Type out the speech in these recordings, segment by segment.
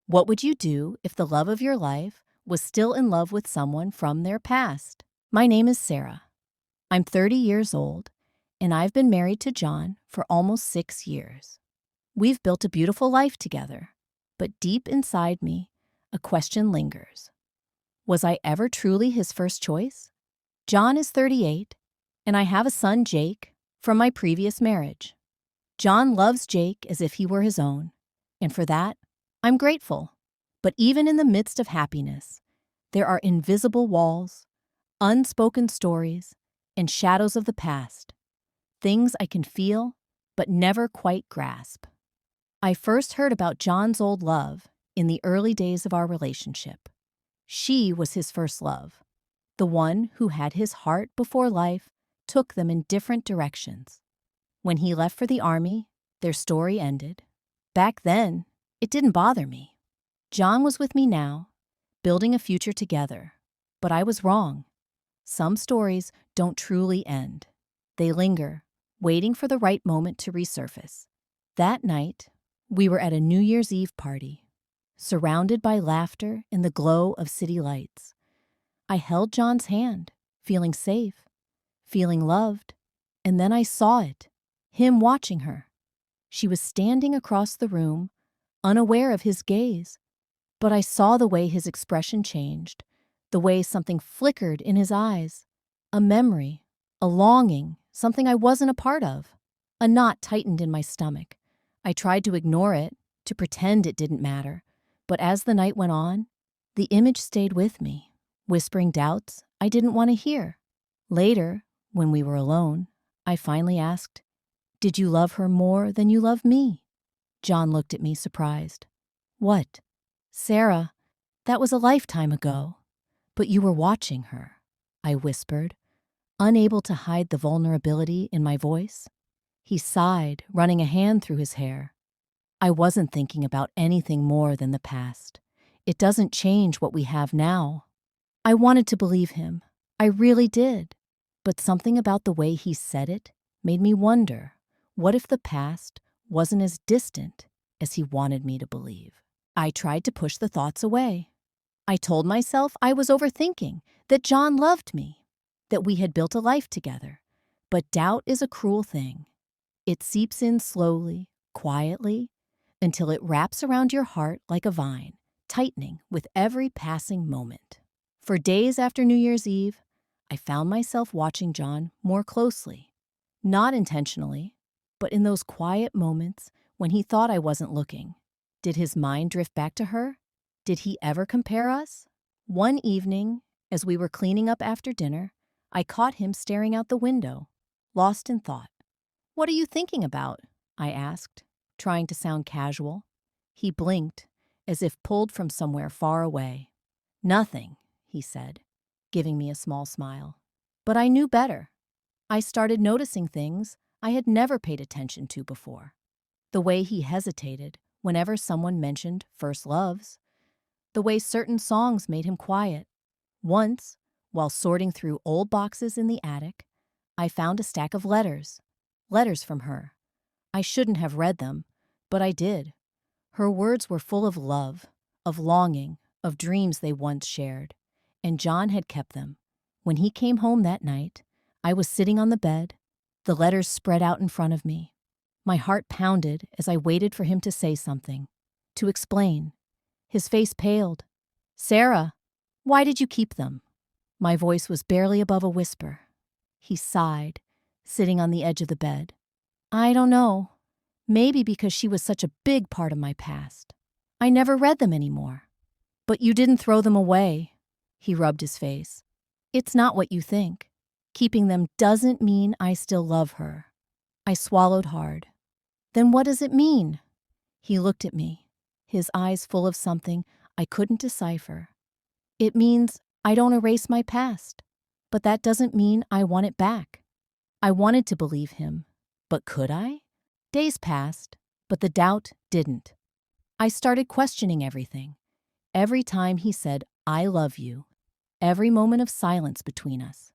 What would you do if the love of your life was still in love with someone from their past? My name is Sarah. I'm 30 years old, and I've been married to John for almost 6 years. We've built a beautiful life together, but deep inside me, a question lingers. Was I ever truly his first choice? John is 38, and I have a son, Jake, from my previous marriage. John loves Jake as if he were his own, and for that, I'm grateful. But even in the midst of happiness, there are invisible walls, unspoken stories, and shadows of the past, things I can feel but never quite grasp. I first heard about John's old love in the early days of our relationship. She was his first love, the one who had his heart before life took them in different directions. When he left for the army, their story ended. Back then, it didn't bother me. John was with me now, building a future together, but I was wrong. Some stories don't truly end. They linger, waiting for the right moment to resurface. That night, we were at a New Year's Eve party, surrounded by laughter in the glow of city lights. I held John's hand, feeling safe, feeling loved, and then I saw it, him watching her. She was standing across the room, unaware of his gaze, but I saw the way his expression changed, the way something flickered in his eyes, a memory, a longing, something I wasn't a part of. A knot tightened in my stomach. I tried to ignore it, to pretend it didn't matter, but as the night went on, the image stayed with me, whispering doubts I didn't want to hear. Later, when we were alone, I finally asked, "Did you love her more than you love me?" John looked at me surprised. "What?" "Sarah, that was a lifetime ago, but you were watching her," I whispered, unable to hide the vulnerability in my voice. He sighed, running a hand through his hair. "I wasn't thinking about anything more than the past. It doesn't change what we have now." I wanted to believe him. I really did. But something about the way he said it made me wonder, what if the past wasn't as distant as he wanted me to believe? I tried to push the thoughts away. I told myself I was overthinking, that John loved me, that we had built a life together. But doubt is a cruel thing. It seeps in slowly, quietly, until it wraps around your heart like a vine, tightening with every passing moment. For days after New Year's Eve, I found myself watching John more closely. Not intentionally, but in those quiet moments when he thought I wasn't looking. Did his mind drift back to her? Did he ever compare us? One evening, as we were cleaning up after dinner, I caught him staring out the window, lost in thought. "What are you thinking about?" I asked, trying to sound casual. He blinked, as if pulled from somewhere far away. "Nothing," he said, giving me a small smile. But I knew better. I started noticing things I had never paid attention to before. The way he hesitated whenever someone mentioned first loves. The way certain songs made him quiet. Once, while sorting through old boxes in the attic, I found a stack of letters from her. I shouldn't have read them, but I did. Her words were full of love, of longing, of dreams they once shared. And John had kept them. When he came home that night, I was sitting on the bed, the letters spread out in front of me. My heart pounded as I waited for him to say something, to explain. His face paled. "Sarah, why did you keep them?" My voice was barely above a whisper. He sighed, sitting on the edge of the bed. "I don't know. Maybe because she was such a big part of my past. I never read them anymore." "But you didn't throw them away." He rubbed his face. "It's not what you think. Keeping them doesn't mean I still love her." I swallowed hard. "Then what does it mean?" He looked at me, his eyes full of something I couldn't decipher. "It means I don't erase my past, but that doesn't mean I want it back." I wanted to believe him, but could I? Days passed, but the doubt didn't. I started questioning everything. Every time he said, "I love you," every moment of silence between us.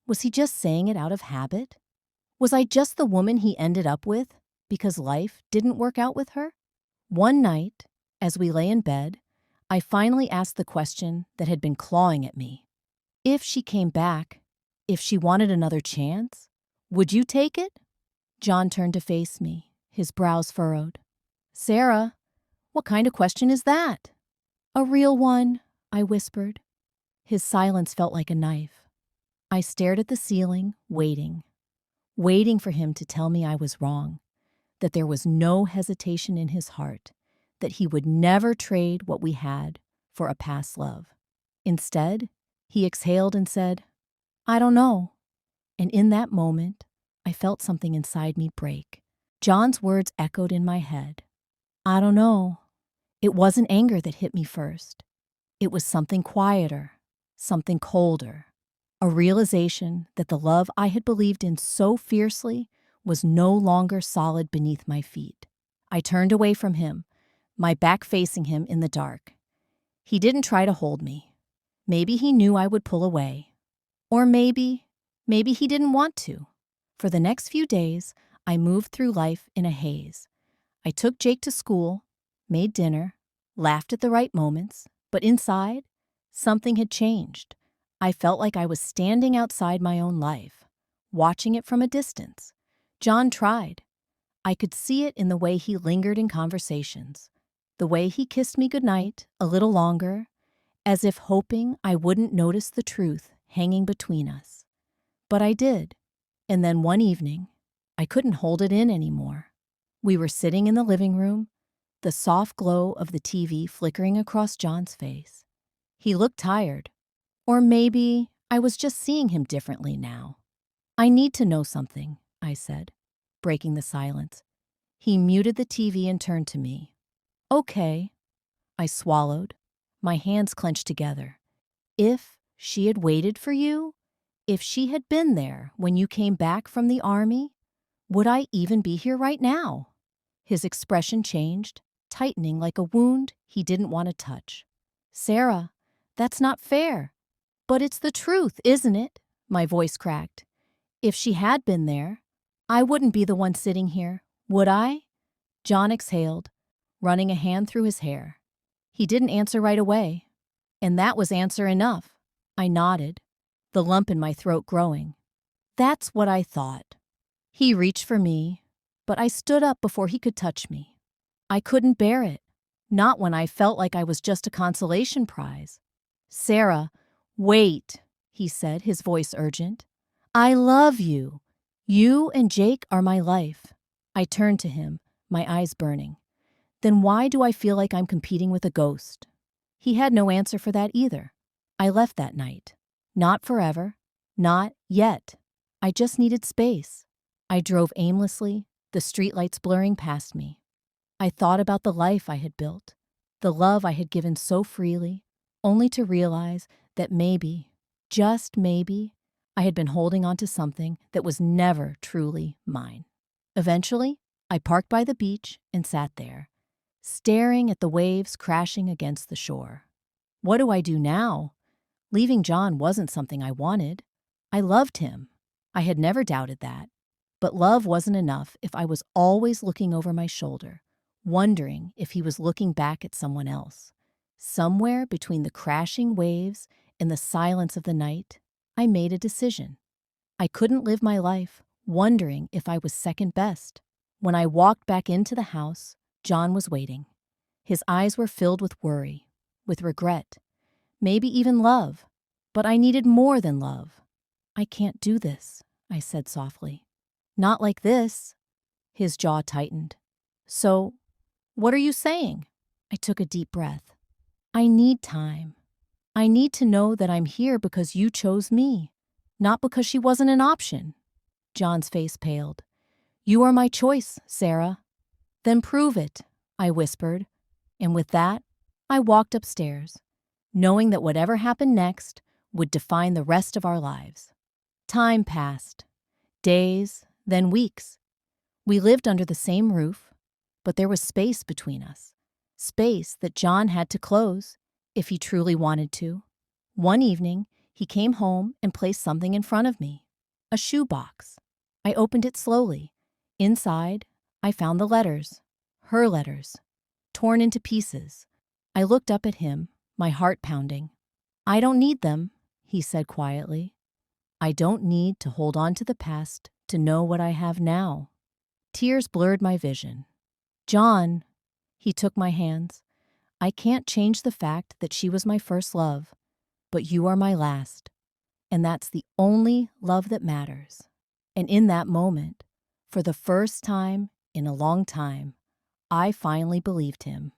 Was he just saying it out of habit? Was I just the woman he ended up with because life didn't work out with her? One night, As we lay in bed, I finally asked the question that had been clawing at me. If she came back, if she wanted another chance, would you take it? John turned to face me, his brows furrowed. Sarah, what kind of question is that? A real one, I whispered. His silence felt like a knife. I stared at the ceiling, waiting for him to tell me I was wrong, that there was no hesitation in his heart, that he would never trade what we had for a past love. Instead, he exhaled and said, I don't know. And in that moment, I felt something inside me break. John's words echoed in my head. I don't know. It wasn't anger that hit me first. It was something quieter, something colder, a realization that the love I had believed in so fiercely was no longer solid beneath my feet. I turned away from him, my back facing him in the dark. He didn't try to hold me. Maybe he knew I would pull away. Or maybe he didn't want to. For the next few days, I moved through life in a haze. I took Jake to school, made dinner, laughed at the right moments, but inside, something had changed. I felt like I was standing outside my own life, watching it from a distance. John tried. I could see it in the way he lingered in conversations, the way he kissed me goodnight a little longer, as if hoping I wouldn't notice the truth hanging between us. But I did. And then one evening, I couldn't hold it in anymore. We were sitting in the living room, the soft glow of the TV flickering across John's face. He looked tired. Or maybe I was just seeing him differently now. I need to know something, I said, breaking the silence. He muted the TV and turned to me. Okay. I swallowed, my hands clenched together. If she had waited for you, if she had been there when you came back from the army, would I even be here right now? His expression changed, tightening like a wound he didn't want to touch. Sarah, that's not fair. But it's the truth, isn't it? My voice cracked. If she had been there, I wouldn't be the one sitting here, would I? John exhaled, running a hand through his hair. He didn't answer right away. And that was answer enough. I nodded, the lump in my throat growing. That's what I thought. He reached for me, but I stood up before he could touch me. I couldn't bear it, not when I felt like I was just a consolation prize. Sarah, wait, he said, his voice urgent. I love you. You and Jake are my life. I turned to him, my eyes burning. Then why do I feel like I'm competing with a ghost? He had no answer for that either. I left that night. Not forever. Not yet. I just needed space. I drove aimlessly, the streetlights blurring past me. I thought about the life I had built, the love I had given so freely, only to realize that maybe, just maybe, I had been holding on to something that was never truly mine. Eventually, I parked by the beach and sat there, staring at the waves crashing against the shore. What do I do now? Leaving John wasn't something I wanted. I loved him. I had never doubted that. But love wasn't enough if I was always looking over my shoulder, wondering if he was looking back at someone else. Somewhere between the crashing waves and the silence of the night, I made a decision. I couldn't live my life wondering if I was second best. When I walked back into the house, John was waiting. His eyes were filled with worry, with regret, maybe even love. But I needed more than love. I can't do this, I said softly. Not like this. His jaw tightened. So, what are you saying? I took a deep breath. I need time. I need to know that I'm here because you chose me, not because she wasn't an option. John's face paled. You are my choice, Sarah. Then prove it, I whispered. And with that, I walked upstairs, knowing that whatever happened next would define the rest of our lives. Time passed. Days, then weeks. We lived under the same roof, but there was space between us. Space that John had to close, if he truly wanted to. One evening, he came home and placed something in front of me. A shoebox. I opened it slowly. Inside, I found the letters. Her letters. torn into pieces. I looked up at him, my heart pounding. "I don't need them," he said quietly. "I don't need to hold on to the past to know what I have now." Tears blurred my vision. "John," he took my hands, "I can't change the fact that she was my first love, but you are my last. And that's the only love that matters." And in that moment, for the first time in a long time, I finally believed him.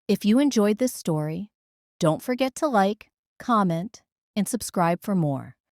If you enjoyed this story, don't forget to like, comment, and subscribe for more.